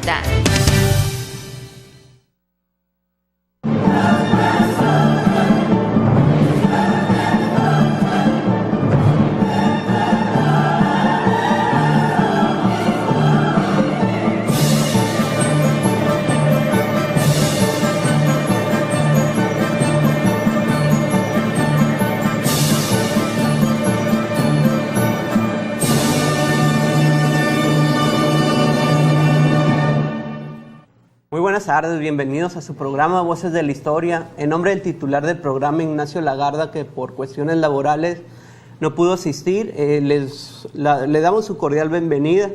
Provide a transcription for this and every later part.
Conecta. Buenas tardes, bienvenidos a su programa Voces de la Historia. En nombre del titular del programa, Ignacio Lagarda, que por cuestiones laborales no pudo asistir, le damos su cordial bienvenida.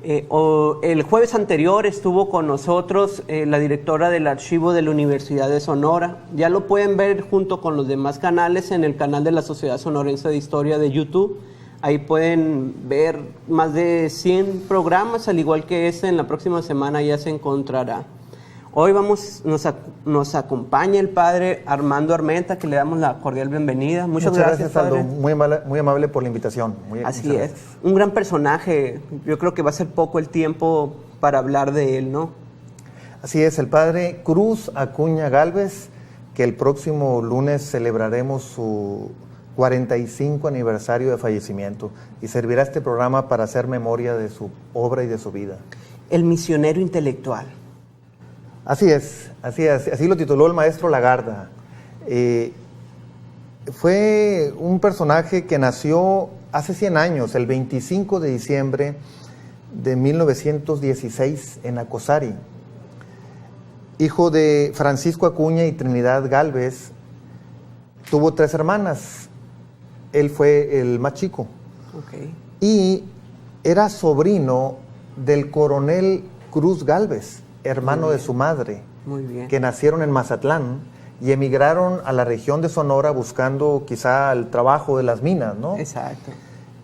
El jueves anterior estuvo con nosotros la directora del archivo de la Universidad de Sonora. Ya lo pueden ver junto con los demás canales en el canal de la Sociedad Sonorense de Historia de YouTube. Ahí pueden ver más de 100 programas, al igual que este, en la próxima semana ya se encontrará. Hoy nos acompaña el padre Armando Armenta, que le damos la cordial bienvenida. Muchas gracias, Aldo. Padre. Muy amable por la invitación. Así es. Un gran personaje. Yo creo que va a ser poco el tiempo para hablar de él, ¿no? Así es, el padre Cruz Acuña Gálvez, que el próximo lunes celebraremos su 45 aniversario de fallecimiento, y servirá este programa para hacer memoria de su obra y de su vida. El misionero intelectual. Así es, así lo tituló el maestro Lagarda. Fue un personaje que nació hace 100 años, el 25 de diciembre de 1916 en Nacosari. Hijo de Francisco Acuña y Trinidad Gálvez, tuvo 3 hermanas. Él fue el más chico. Okay. Y era sobrino del coronel Cruz Gálvez, hermano de su madre, que nacieron en Mazatlán y emigraron a la región de Sonora buscando quizá el trabajo de las minas, ¿no? Exacto.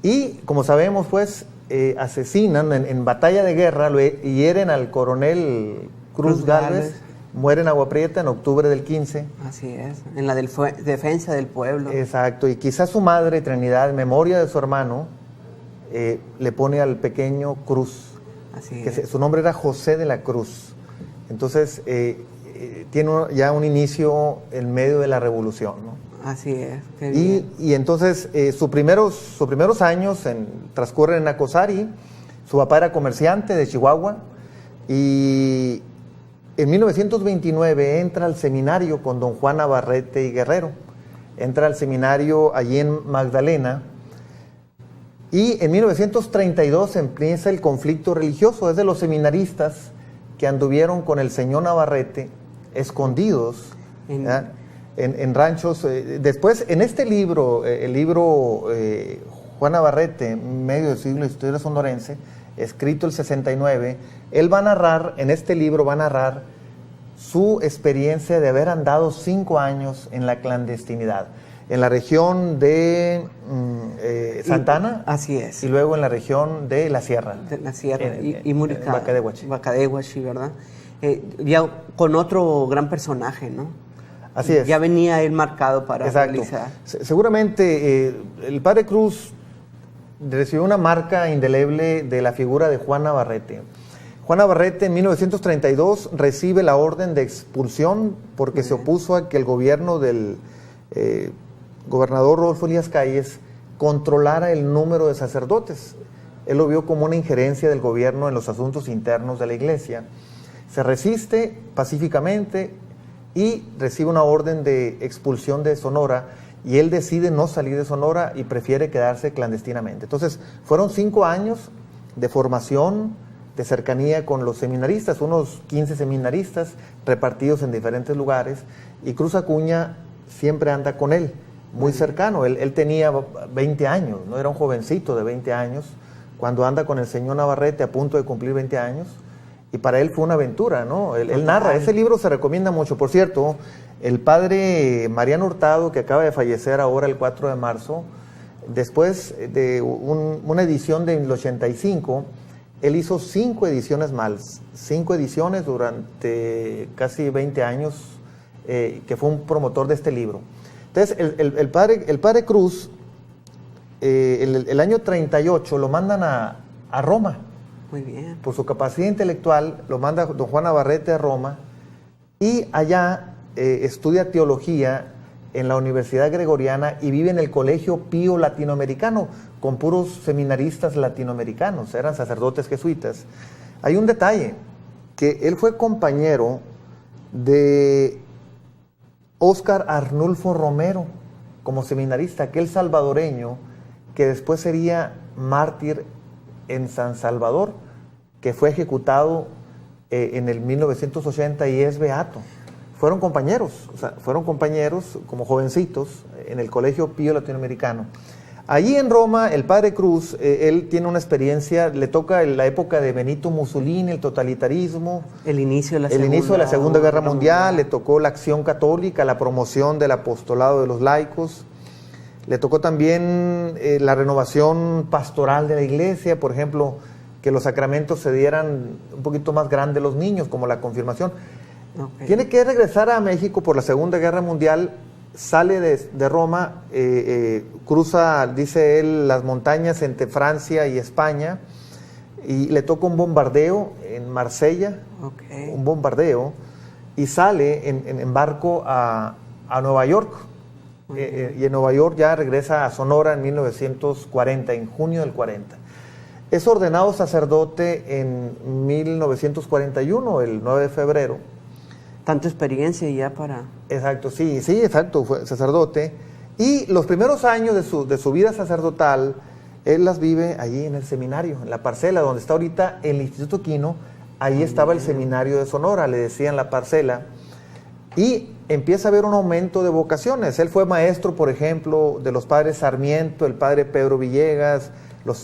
Y como sabemos, pues, asesinan en batalla de guerra, y hieren al coronel Cruz Gálvez, muere en Agua Prieta en octubre del 15. Así es, en la defensa del pueblo. Exacto, y quizás su madre, Trinidad, en memoria de su hermano, le pone al pequeño Cruz. Así que es. Su nombre era José de la Cruz. Entonces, tiene ya un inicio en medio de la revolución, ¿no? Así es, qué bien. Y entonces, sus primeros años transcurren en Nacosari. Su papá era comerciante de Chihuahua, y en 1929 entra al seminario con don Juan Navarrete y Guerrero. Entra al seminario allí en Magdalena. Y en 1932 empieza el conflicto religioso. Es de los seminaristas que anduvieron con el señor Navarrete escondidos en ranchos. Después, en este libro, el libro Juan Navarrete, Medio del siglo de historia sonorense, escrito el 69, él va a narrar, en este libro va a narrar su experiencia de haber andado 5 años en la clandestinidad, en la región de Santana. Así es. Y luego en la región de la Sierra. De la Sierra y Murica. Bacadehuachi. Bacadehuachi, ¿verdad? Ya con otro gran personaje, ¿no? Así es. Ya venía él marcado para realizar. Seguramente el padre Cruz recibió una marca indeleble de la figura de Juan Navarrete. Juan Navarrete en 1932 recibe la orden de expulsión porque se opuso a que el gobierno del gobernador Rodolfo Elías Calles controlara el número de sacerdotes. Él lo vio como una injerencia del gobierno en los asuntos internos de la iglesia. Se resiste pacíficamente y recibe una orden de expulsión de Sonora, y él decide no salir de Sonora y prefiere quedarse clandestinamente. Entonces, fueron 5 años de formación, de cercanía con los seminaristas, unos 15 seminaristas repartidos en diferentes lugares, y Cruz Acuña siempre anda con él, muy cercano. Él tenía 20 años, ¿no? Era un jovencito de 20 años cuando anda con el señor Navarrete a punto de cumplir 20 años, y para él fue una aventura, ¿no? Él narra, ese libro se recomienda mucho. Por cierto, el padre Mariano Hurtado, que acaba de fallecer ahora el 4 de marzo, después de una edición del 85, él hizo 5 ediciones más, 5 ediciones durante casi 20 años, que fue un promotor de este libro. Entonces, el padre Cruz, el año 38 lo mandan a Roma, Muy bien. Por su capacidad intelectual, lo manda don Juan Navarrete a Roma y allá estudia teología en la Universidad Gregoriana y vive en el Colegio Pío Latinoamericano, con puros seminaristas latinoamericanos, eran sacerdotes jesuitas. Hay un detalle, que él fue compañero de Óscar Arnulfo Romero, como seminarista, aquel salvadoreño que después sería mártir en San Salvador, que fue ejecutado en el 1980 y es beato. Fueron compañeros como jovencitos en el Colegio Pío Latinoamericano. Allí en Roma, el padre Cruz, él tiene una experiencia, le toca la época de Benito Mussolini, el totalitarismo. El inicio de la Segunda Guerra Mundial, le tocó la acción católica, la promoción del apostolado de los laicos. Le tocó también la renovación pastoral de la iglesia, por ejemplo, que los sacramentos se dieran un poquito más grandes los niños, como la confirmación. Okay. Tiene que regresar a México por la Segunda Guerra Mundial, sale de Roma, cruza, dice él, las montañas entre Francia y España, y le toca un bombardeo en Marsella, un bombardeo, y sale en barco a Nueva York. Y en Nueva York ya regresa a Sonora en 1940, en junio del 40. Es ordenado sacerdote en 1941, el 9 de febrero. Tanta experiencia ya para... Exacto, sí, exacto, fue sacerdote. Y los primeros años de su vida sacerdotal, él las vive allí en el seminario, en la parcela, donde está ahorita el Instituto Quino. Ahí estaba el seminario de Sonora, le decían la parcela. Y empieza a haber un aumento de vocaciones. Él fue maestro, por ejemplo, de los padres Sarmiento, el padre Pedro Villegas,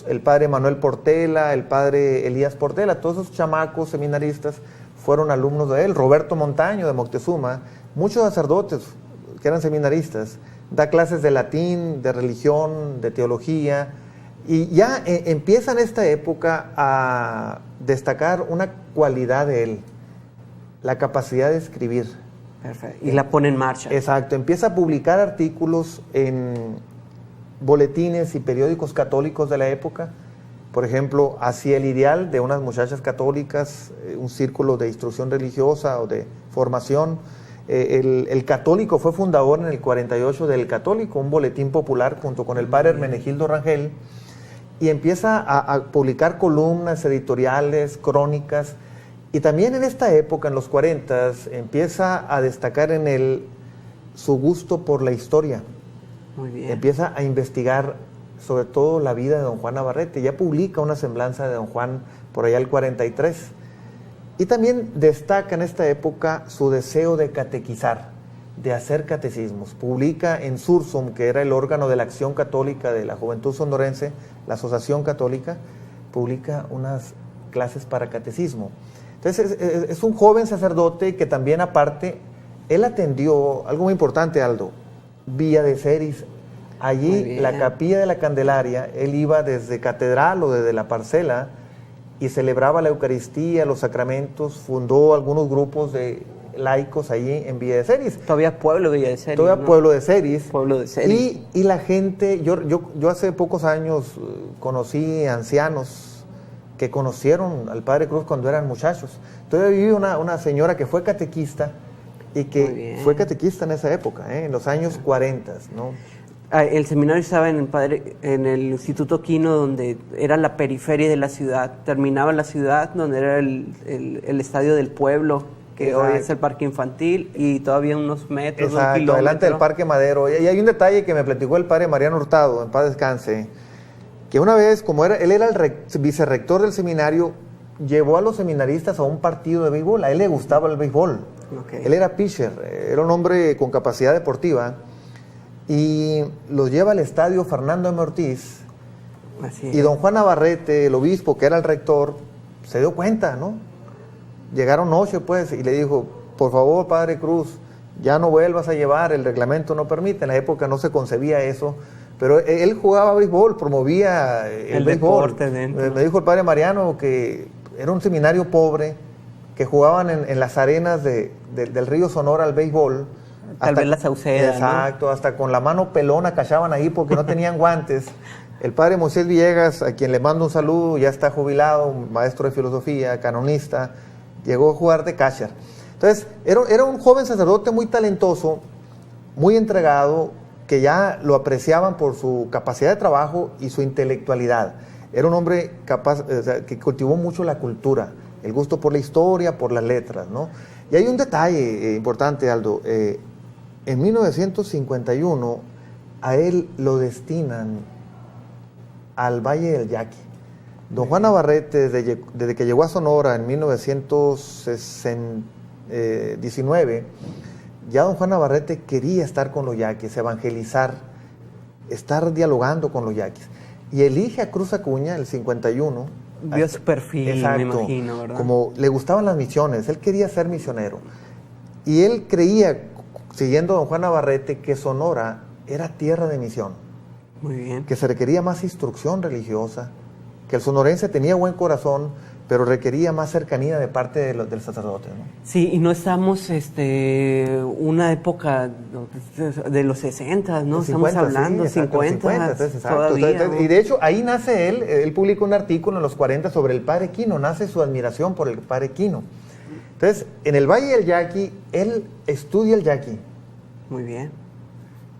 el padre Manuel Portela, el padre Elías Portela. Todos esos chamacos seminaristas fueron alumnos de él. Roberto Montaño de Moctezuma, muchos sacerdotes que eran seminaristas. Da clases de latín, de religión, de teología. Y ya empieza en esta época a destacar una cualidad de él, la capacidad de escribir. Perfecto. Y la pone en marcha. Exacto, empieza a publicar artículos en boletines y periódicos católicos de la época. Por ejemplo, Hacia el ideal de unas muchachas católicas, un círculo de instrucción religiosa o de formación. El Católico fue fundador en el 48 del Católico, un boletín popular junto con el padre Hermenegildo Rangel, y empieza a publicar columnas, editoriales, crónicas. Y también en esta época, en los 40, empieza a destacar en él su gusto por la historia. Muy bien. Empieza a investigar sobre todo la vida de don Juan Navarrete. Ya publica una semblanza de don Juan por allá el 43. Y también destaca en esta época su deseo de catequizar, de hacer catecismos. Publica en Sursum, que era el órgano de la acción católica de la juventud sonorense, la Asociación Católica, publica unas clases para catecismo. Entonces es un joven sacerdote que también aparte, él atendió, algo muy importante, Aldo, Villa de Ceris. Allí, la capilla de la Candelaria, él iba desde catedral o desde la parcela y celebraba la Eucaristía, los sacramentos, fundó algunos grupos de laicos allí en Villa de Ceris. Todavía pueblo de Villa de Ceris. Todavía, ¿no? Pueblo de Ceris. Pueblo de Ceris. Y la gente, yo hace pocos años conocí ancianos que conocieron al Padre Cruz cuando eran muchachos. Todavía vive una señora que fue catequista y que fue catequista en esa época, en los años 40, ¿no? El seminario estaba en el Instituto Quino, donde era la periferia de la ciudad. Terminaba la ciudad, donde era el estadio del pueblo, que hoy es el parque infantil, y todavía unos metros, exacto, un kilómetro. Delante del Parque Madero. Y hay un detalle que me platicó el padre Mariano Hurtado, en paz descanse, que una vez, como él era el vicerrector del seminario, llevó a los seminaristas a un partido de béisbol. A él le gustaba el béisbol. Él era pitcher, era un hombre con capacidad deportiva. Y los lleva al estadio Fernando M. Ortiz. Y don Juan Navarrete, el obispo, que era el rector, se dio cuenta, ¿no? Llegaron noche, pues, y le dijo, por favor, Padre Cruz, ya no vuelvas a llevar, el reglamento no permite. En la época no se concebía eso, pero él jugaba béisbol, promovía el béisbol. Me dijo el padre Mariano que era un seminario pobre, que jugaban en las arenas del río Sonora al béisbol. Tal vez la Sauceda, exacto, ¿no? Hasta con la mano pelona cachaban ahí porque no tenían guantes. El padre Moisés Villegas, a quien le mando un saludo, ya está jubilado, maestro de filosofía, canonista, llegó a jugar de catcher. Entonces, era un joven sacerdote muy talentoso, muy entregado, que ya lo apreciaban por su capacidad de trabajo y su intelectualidad. Era un hombre capaz, o sea, que cultivó mucho la cultura, el gusto por la historia, por las letras, ¿no? Y hay un detalle importante, Aldo. En 1951, a él lo destinan al Valle del Yaqui. Don Juan Navarrete, desde que llegó a Sonora en 1919, ya don Juan Navarrete quería estar con los yaquis, evangelizar, estar dialogando con los yaquis. Y elige a Cruz Acuña, el 51. Vio su perfil, exacto, me imagino, ¿verdad? Como le gustaban las misiones, él quería ser misionero. Y él creía, siguiendo a don Juan Navarrete, que Sonora era tierra de misión. Muy bien. Que se requería más instrucción religiosa, que el sonorense tenía buen corazón, pero requería más cercanía de parte del sacerdote, ¿no? Sí, y no estamos una época de los 60, ¿no? 50, estamos hablando, sí, exacto, 50 entonces, todavía. Entonces, y de hecho, ahí nace él publicó un artículo en los 40 sobre el padre Quino, nace su admiración por el padre Quino. Entonces, en el Valle del Yaqui, él estudia el yaqui. Muy bien.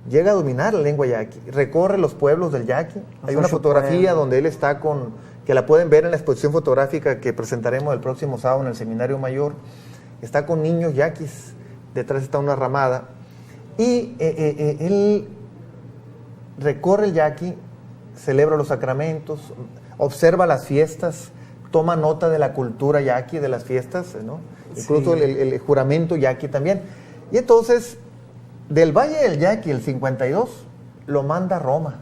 Llega a dominar la lengua yaqui, recorre los pueblos del yaqui. Hay una fotografía donde él está que la pueden ver en la exposición fotográfica que presentaremos el próximo sábado en el Seminario Mayor. Está con niños yaquis, detrás está una ramada. Y él recorre el yaqui, celebra los sacramentos, observa las fiestas, toma nota de la cultura yaqui, de las fiestas, ¿no? Incluso sí. el juramento yaqui también. Y entonces, del Valle del Yaqui, el 52, lo manda a Roma.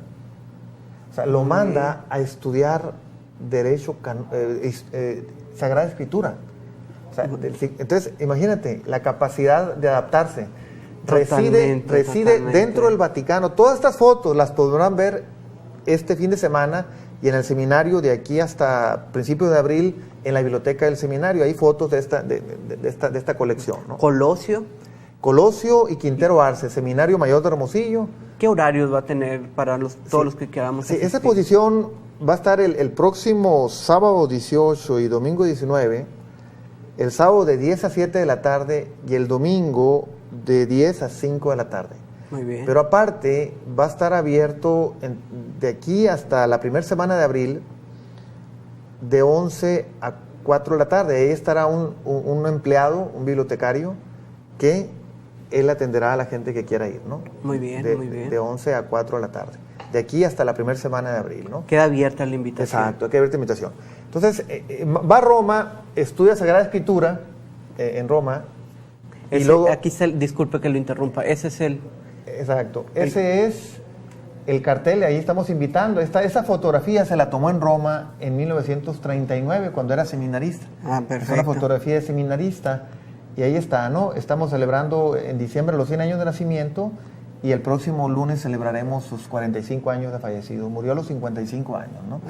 O sea, lo manda a estudiar Derecho, Sagrada Escritura. O sea, entonces, imagínate, la capacidad de adaptarse. Reside dentro del Vaticano. Todas estas fotos las podrán ver este fin de semana y en el seminario de aquí hasta principios de abril en la biblioteca del seminario. Hay fotos de esta colección, ¿no? Colosio y Quintero Arce, Seminario Mayor de Hermosillo. ¿Qué horarios va a tener para todos los que queramos asistir? Esa exposición va a estar el próximo sábado 18 y domingo 19, el sábado de 10 a 7 de la tarde y el domingo de 10 a 5 de la tarde. Muy bien. Pero aparte va a estar abierto de aquí hasta la primera semana de abril, de 11 a 4 de la tarde. Ahí estará un empleado, un bibliotecario, que él atenderá a la gente que quiera ir, ¿no? Muy bien, muy bien. De 11 a 4 de la tarde. De aquí hasta la primera semana de abril, ¿no? Queda abierta la invitación. Exacto, queda abierta la invitación. Entonces, va a Roma, estudia Sagrada Escritura en Roma. Y luego, aquí disculpe que lo interrumpa, ese es el... Exacto, ese es el cartel, ahí estamos invitando. Esa fotografía se la tomó en Roma en 1939, cuando era seminarista. Ah, perfecto. Es una fotografía de seminarista. Y ahí está, ¿no? Estamos celebrando en diciembre los 100 años de nacimiento y el próximo lunes celebraremos sus 45 años de fallecido. Murió a los 55 años, ¿no?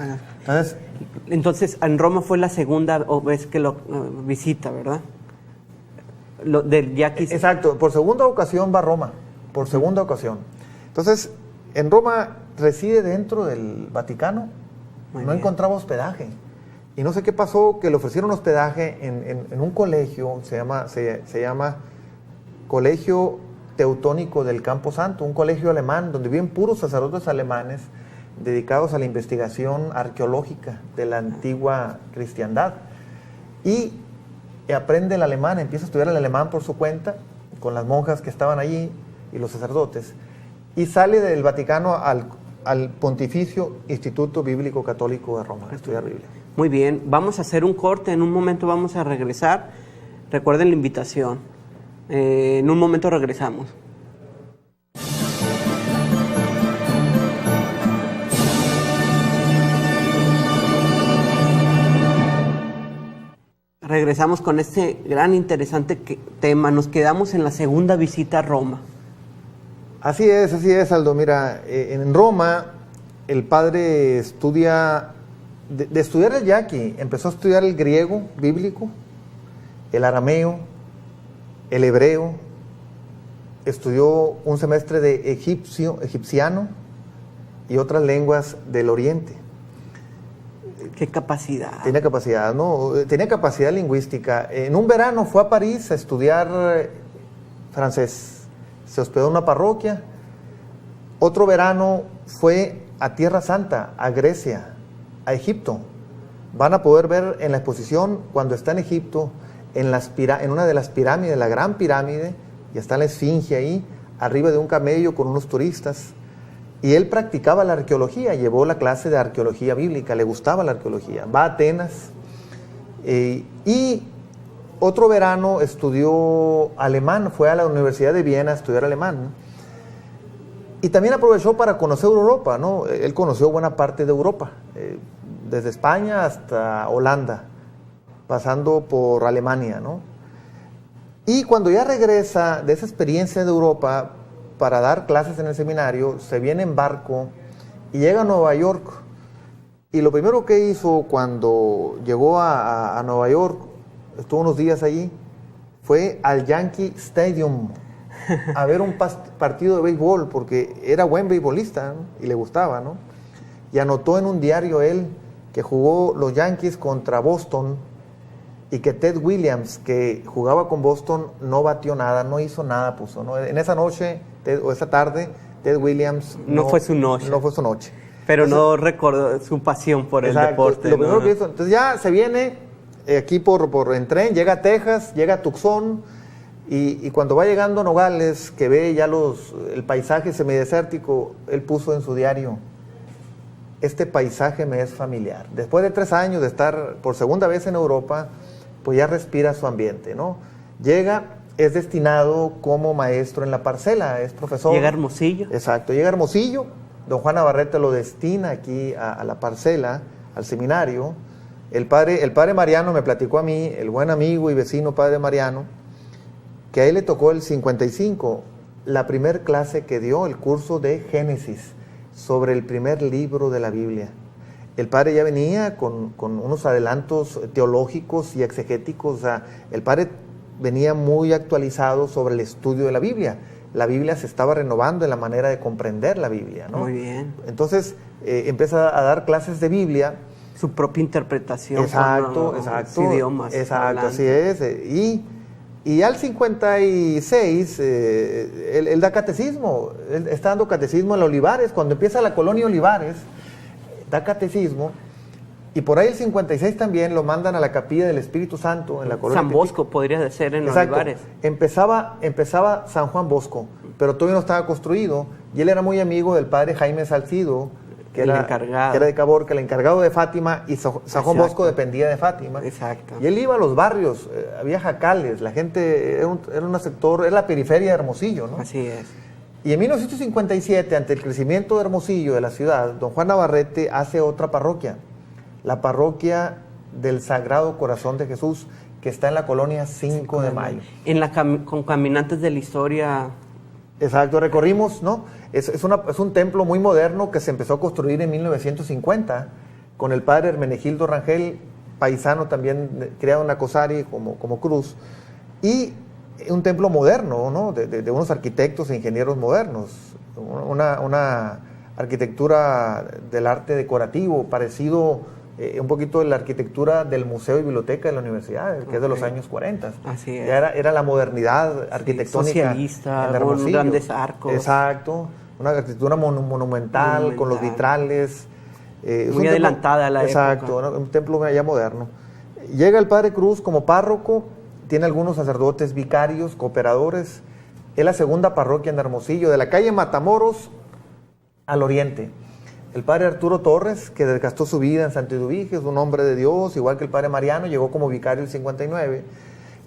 Entonces, en Roma fue la segunda vez que lo visita, ¿verdad? Del Yaqui. Exacto, por segunda ocasión va a Roma, por segunda ocasión. Entonces, en Roma reside dentro del Vaticano, no encontraba hospedaje. Y no sé qué pasó, que le ofrecieron hospedaje en un colegio, se llama Colegio Teutónico del Campo Santo, un colegio alemán donde viven puros sacerdotes alemanes dedicados a la investigación arqueológica de la antigua cristiandad. Y aprende el alemán, empieza a estudiar el alemán por su cuenta, con las monjas que estaban allí y los sacerdotes, y sale del Vaticano al Pontificio Instituto Bíblico Católico de Roma a estudiar Biblia. Muy bien, vamos a hacer un corte, en un momento vamos a regresar. Recuerden la invitación. En un momento regresamos. Regresamos con este gran interesante tema. Nos quedamos en la segunda visita a Roma. Así es, Aldo. Mira, en Roma el padre estudia... De estudiar el yaqui, empezó a estudiar el griego bíblico, el arameo, el hebreo, estudió un semestre de egipciano y otras lenguas del Oriente. Qué capacidad. Tenía capacidad, ¿no? Tenía capacidad lingüística. En un verano fue a París a estudiar francés. Se hospedó en una parroquia. Otro verano fue a Tierra Santa, a Grecia, a Egipto. Van a poder ver en la exposición, cuando está en Egipto, en una de las pirámides, la Gran Pirámide, y está la Esfinge ahí, arriba de un camello con unos turistas. Y él practicaba la arqueología, llevó la clase de arqueología bíblica, le gustaba la arqueología. Va a Atenas y otro verano estudió alemán, fue a la Universidad de Viena a estudiar alemán. Y también aprovechó para conocer Europa, ¿no? Él conoció buena parte de Europa, desde España hasta Holanda, pasando por Alemania, ¿no? Y cuando ya regresa de esa experiencia de Europa para dar clases en el seminario, se viene en barco y llega a Nueva York. Y lo primero que hizo cuando llegó a Nueva York, estuvo unos días allí, fue al Yankee Stadium a ver un partido de béisbol, porque era buen beisbolista, ¿no? Y le gustaba, ¿no? Y anotó en un diario él que jugó los Yankees contra Boston y que Ted Williams, que jugaba con Boston, no batió nada, no hizo nada, puso, ¿no? En esa noche, o esa tarde, Ted Williams no fue su noche. No fue su noche. Pero entonces, no recordó su pasión por el deporte. Lo primero que hizo, entonces ya se viene aquí en tren, llega a Texas, llega a Tucson, y cuando va llegando a Nogales, que ve ya el paisaje semidesértico, él puso en su diario: este paisaje me es familiar. Después de 3 años de estar por segunda vez en Europa, pues ya respira su ambiente, ¿no? Llega, es destinado como maestro en la parcela, es profesor. Llega a Hermosillo. Exacto, llega a Hermosillo. Don Juan Navarrete lo destina aquí a la parcela, al seminario. El padre Mariano me platicó a mí, el buen amigo y vecino padre Mariano, que a él le tocó el 55, la primer clase que dio, el curso de Génesis, sobre el primer libro de la Biblia. El padre ya venía con unos adelantos teológicos y exegéticos, o sea, el padre venía muy actualizado sobre el estudio de la Biblia. La Biblia se estaba renovando en la manera de comprender la Biblia, ¿no? Muy bien. Entonces, empieza a dar clases de Biblia. Su propia interpretación. Exacto. Idiomas. Exacto, así es. Y al 56, él da catecismo. Él está dando catecismo en la Olivares. Cuando empieza la colonia Olivares, da catecismo. Y por ahí el 56 también lo mandan a la Capilla del Espíritu Santo en la colonia San Bosco podría ser en Exacto. Olivares. Empezaba San Juan Bosco, pero todavía no estaba construido. Y él era muy amigo del padre Jaime Salcido, que era de Caborca, el encargado de Fátima, y San Juan Bosco dependía de Fátima. Exacto. Y él iba a los barrios, había jacales, la gente, era la periferia de Hermosillo, ¿no? Así es. Y en 1957, ante el crecimiento de Hermosillo, de la ciudad, don Juan Navarrete hace otra parroquia, la parroquia del Sagrado Corazón de Jesús, que está en la colonia 5 de Mayo. Con Caminantes de la Historia. Exacto, recorrimos, ¿no? Es un templo muy moderno que se empezó a construir en 1950 con el padre Hermenegildo Rangel, paisano también, criado en Nacosari como cruz, y un templo moderno, ¿no? De unos arquitectos e ingenieros modernos, una arquitectura del arte decorativo, parecido un poquito de la arquitectura del Museo y Biblioteca de la Universidad, que es de los años 40. Así es. Ya era la modernidad arquitectónica. Socialista, con grandes arcos. Exacto, una arquitectura monumental, con los vitrales. Muy adelantada a la época. Exacto, un templo ya moderno. Llega el padre Cruz como párroco, tiene algunos sacerdotes vicarios, cooperadores. Es la segunda parroquia en Hermosillo, de la calle Matamoros al oriente. El padre Arturo Torres, que desgastó su vida en Santo Eduviges, un hombre de Dios, igual que el padre Mariano, llegó como vicario el 59.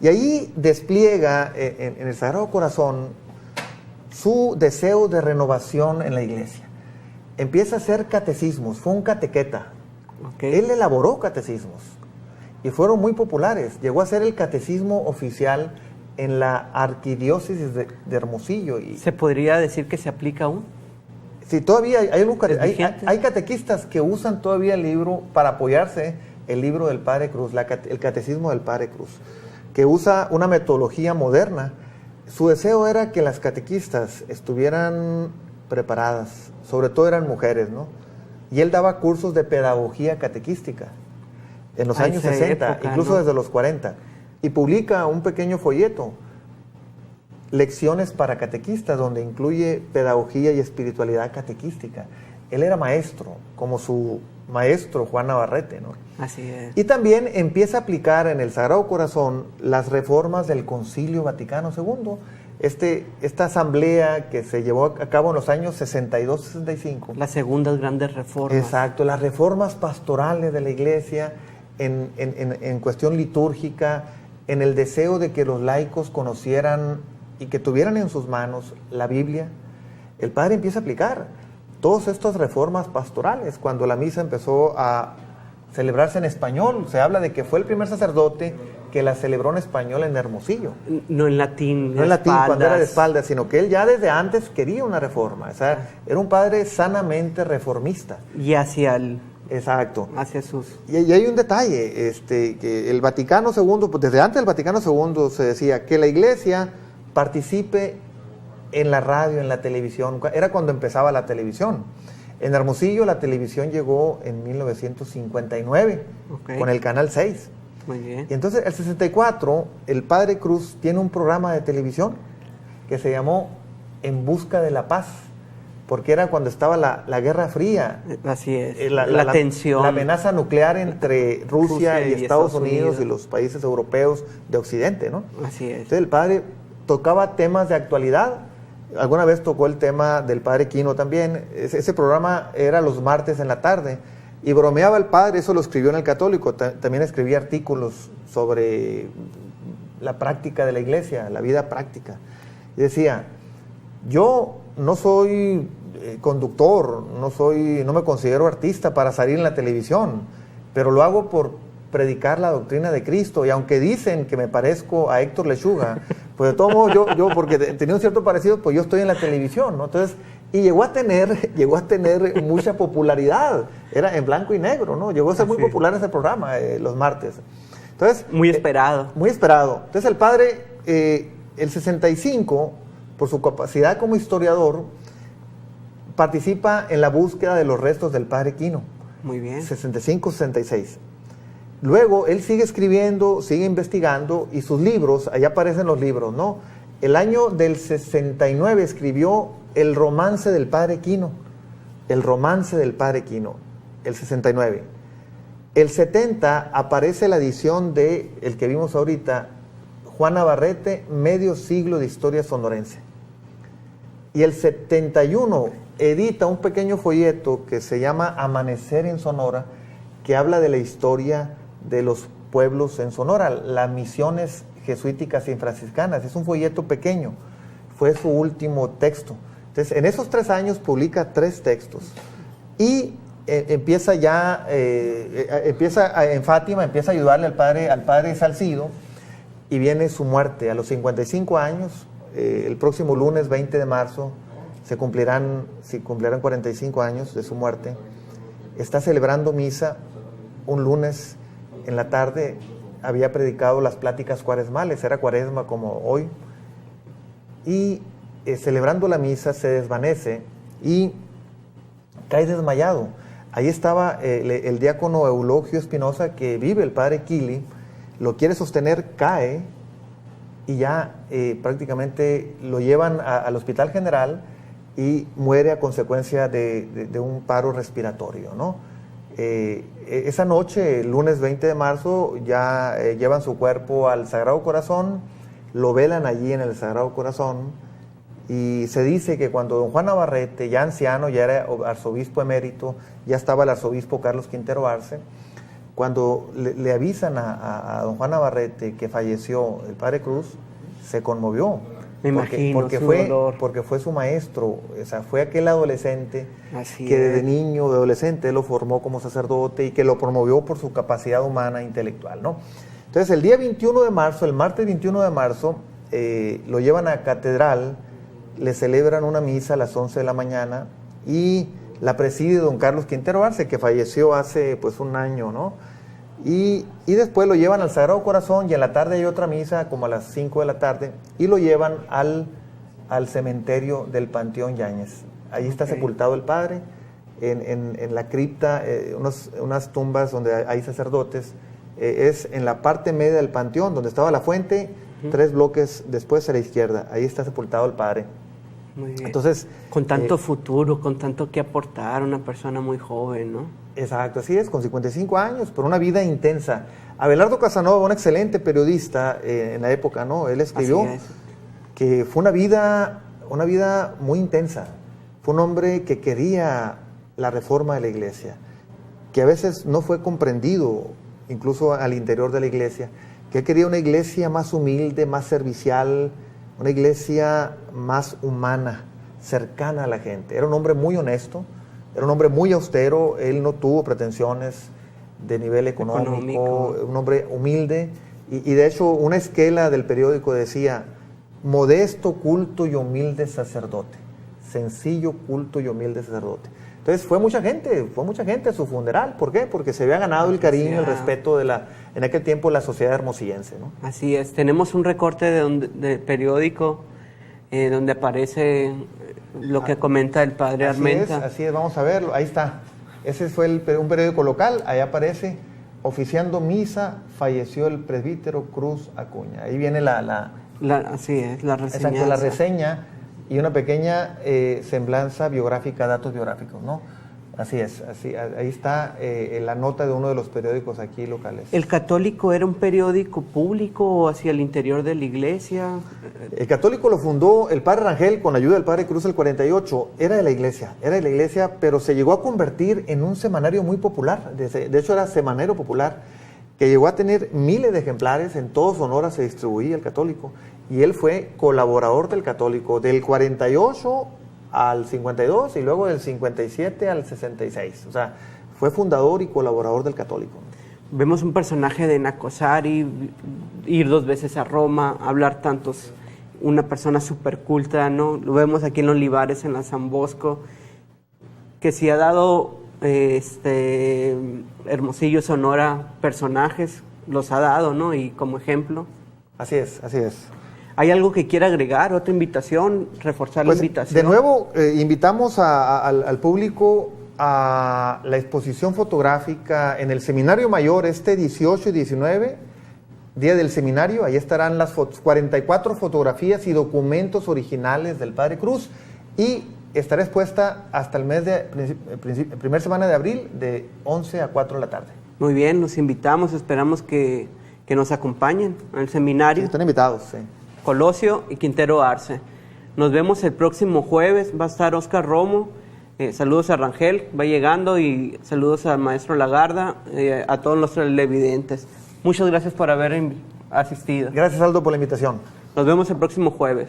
Y ahí despliega en el Sagrado Corazón su deseo de renovación en la iglesia. Empieza a hacer catecismos, fue un catequeta. Okay. Él elaboró catecismos y fueron muy populares. Llegó a ser el catecismo oficial en la arquidiócesis de Hermosillo. ¿Se podría decir que se aplica aún? Sí, todavía hay catequistas que usan todavía el libro para apoyarse, el libro del Padre Cruz, el catecismo del Padre Cruz, que usa una metodología moderna. Su deseo era que las catequistas estuvieran preparadas, sobre todo eran mujeres, ¿no? Y él daba cursos de pedagogía catequística en los años 60, época, incluso ¿no? Desde los 40, y publica un pequeño folleto, Lecciones para catequistas, donde incluye pedagogía y espiritualidad catequística. Él era maestro, como su maestro Juan Navarrete, ¿no? Así es. Y también empieza a aplicar en el Sagrado Corazón las reformas del Concilio Vaticano II, esta asamblea que se llevó a cabo en los años 62-65. Las segundas grandes reformas. Exacto, las reformas pastorales de la Iglesia en cuestión litúrgica, en el deseo de que los laicos conocieran y que tuvieran en sus manos la Biblia. El padre empieza a aplicar todas estas reformas pastorales. Cuando la misa empezó a celebrarse en español, se habla de que fue el primer sacerdote que la celebró en español en Hermosillo. No en latín. No en latín, cuando era de espaldas, sino que él ya desde antes quería una reforma. O sea, era un padre sanamente reformista. Y hacia el... Exacto. Hacia sus... Y hay un detalle, que el Vaticano II, pues desde antes del Vaticano II se decía que la Iglesia participe en la radio, en la televisión. Era cuando empezaba la televisión. En Hermosillo la televisión llegó en 1959, con el Canal 6. Muy bien. Y entonces, el 64, el padre Cruz tiene un programa de televisión que se llamó En Busca de la Paz, porque era cuando estaba la Guerra Fría. Así es, la tensión. La amenaza nuclear entre Rusia y Estados Unidos y los países europeos de Occidente, ¿no? Así es. Entonces, el padre tocaba temas de actualidad. Alguna vez tocó el tema del padre Quino también. Ese programa era los martes en la tarde. Y bromeaba el padre, eso lo escribió en El Católico. También escribía artículos sobre la práctica de la Iglesia, la vida práctica. Y decía, yo no soy conductor, no me considero artista para salir en la televisión, pero lo hago por predicar la doctrina de Cristo. Y aunque dicen que me parezco a Héctor Lechuga, pues de todos modos yo porque tenía un cierto parecido, pues yo estoy en la televisión, ¿no? Entonces, y llegó a tener mucha popularidad. Era en blanco y negro, ¿no? Llegó a ser muy popular ese programa, los martes. Entonces, muy esperado. Muy esperado. Entonces el padre, el 65, por su capacidad como historiador, participa en la búsqueda de los restos del padre Quino. Muy bien. 65-66. Luego él sigue escribiendo, sigue investigando, y sus libros, allá aparecen los libros, ¿no? El año del 69 escribió El romance del padre Quino. El romance del padre Quino, el 69. El 70 aparece la edición de el que vimos ahorita, Juan Navarrete, Medio siglo de historia sonorense. Y el 71 edita un pequeño folleto que se llama Amanecer en Sonora, que habla de la historia de los pueblos en Sonora, las misiones jesuíticas y franciscanas. Es un folleto pequeño, fue su último texto. Entonces, en esos 3 años publica 3 textos. Y empieza en Fátima, empieza a ayudarle al padre Salcido, y viene su muerte a los 55 años. El próximo lunes 20 de marzo se cumplirán 45 años de su muerte. Está celebrando misa un lunes en la tarde. Había predicado las pláticas cuaresmales, era cuaresma como hoy, y celebrando la misa se desvanece y cae desmayado. Ahí estaba el diácono Eulogio Espinosa, que vive el padre Kili, lo quiere sostener, cae, y ya prácticamente lo llevan al Hospital General y muere a consecuencia de un paro respiratorio, ¿no? Esa noche, el lunes 20 de marzo, ya llevan su cuerpo al Sagrado Corazón, lo velan allí en el Sagrado Corazón, y se dice que cuando don Juan Navarrete, ya anciano, ya era arzobispo emérito, ya estaba el arzobispo Carlos Quintero Arce, cuando le avisan a don Juan Navarrete que falleció el padre Cruz, se conmovió. Me imagino porque su fue, dolor. porque fue su maestro, o sea, fue aquel adolescente Así que desde es. niño, de adolescente, lo formó como sacerdote y que lo promovió por su capacidad humana e intelectual, ¿no? Entonces, el día 21 de marzo, el martes 21 de marzo, lo llevan a catedral, le celebran una misa a las 11 de la mañana y la preside don Carlos Quintero Arce, que falleció hace pues un año, ¿no? Y después lo llevan al Sagrado Corazón, y en la tarde hay otra misa como a las 5 de la tarde, y lo llevan al cementerio del Panteón Yáñez. Ahí está sepultado el padre. En la cripta, unas tumbas donde hay sacerdotes, es en la parte media del panteón, donde estaba la fuente, 3 bloques después a la izquierda. Ahí está sepultado el padre. Muy bien. Entonces, con tanto futuro, con tanto que aportar, una persona muy joven, ¿no? Exacto, así es, con 55 años, pero una vida intensa. Abelardo Casanova, un excelente periodista en la época, ¿no? Él escribió que fue una vida muy intensa. Fue un hombre que quería la reforma de la iglesia, que a veces no fue comprendido, incluso al interior de la iglesia, que él quería una iglesia más humilde, más servicial, una iglesia más humana, cercana a la gente. Era un hombre muy honesto, era un hombre muy austero, él no tuvo pretensiones de nivel económico. Un hombre humilde, y de hecho una esquela del periódico decía: modesto, culto y humilde sacerdote, sencillo, culto y humilde sacerdote. Entonces fue mucha gente a su funeral. ¿Por qué? Porque se había ganado el cariño, el respeto en aquel tiempo, la sociedad hermosillense, ¿no? Así es. Tenemos un recorte de periódico donde aparece lo que comenta el padre Armenta. Así es, vamos a verlo. Ahí está. Ese fue un periódico local. Ahí aparece: oficiando misa, falleció el presbítero Cruz Acuña. Ahí viene así es, la reseña. Exacto, la reseña. Y una pequeña semblanza biográfica, datos biográficos, ¿no? Así es, ahí está la nota de uno de los periódicos aquí locales. ¿El Católico era un periódico público o hacia el interior de la iglesia? El Católico lo fundó el padre Rangel con ayuda del padre Cruz el 48. Era de la iglesia, pero se llegó a convertir en un semanario muy popular. De hecho, era semanero popular, que llegó a tener miles de ejemplares. En todo Sonora se distribuía el Católico. Y él fue colaborador del Católico del 48 al 52 y luego del 57 al 66. O sea, fue fundador y colaborador del Católico. Vemos un personaje de Nacosari, ir 2 veces a Roma, hablar tantos, una persona súper culta, ¿no? Lo vemos aquí en Olivares, en la San Bosco, que sí ha dado Hermosillo, Sonora, personajes, los ha dado, ¿no? Y como ejemplo. Así es. ¿Hay algo que quiera agregar? ¿Otra invitación? ¿Reforzar la invitación? De nuevo, invitamos al público a la exposición fotográfica en el Seminario Mayor este 18 y 19, día del seminario. Ahí estarán las 44 fotografías y documentos originales del Padre Cruz, y estará expuesta hasta el mes primera semana de abril, de 11 a 4 de la tarde. Muy bien, los invitamos, esperamos que nos acompañen al seminario. Sí, están invitados, sí. Colosio y Quintero Arce. Nos vemos el próximo jueves, va a estar Oscar Romo. Saludos a Rangel, va llegando, y saludos al maestro Lagarda, a todos los televidentes. Muchas gracias por haber asistido. Gracias, Aldo, por la invitación. Nos vemos el próximo jueves.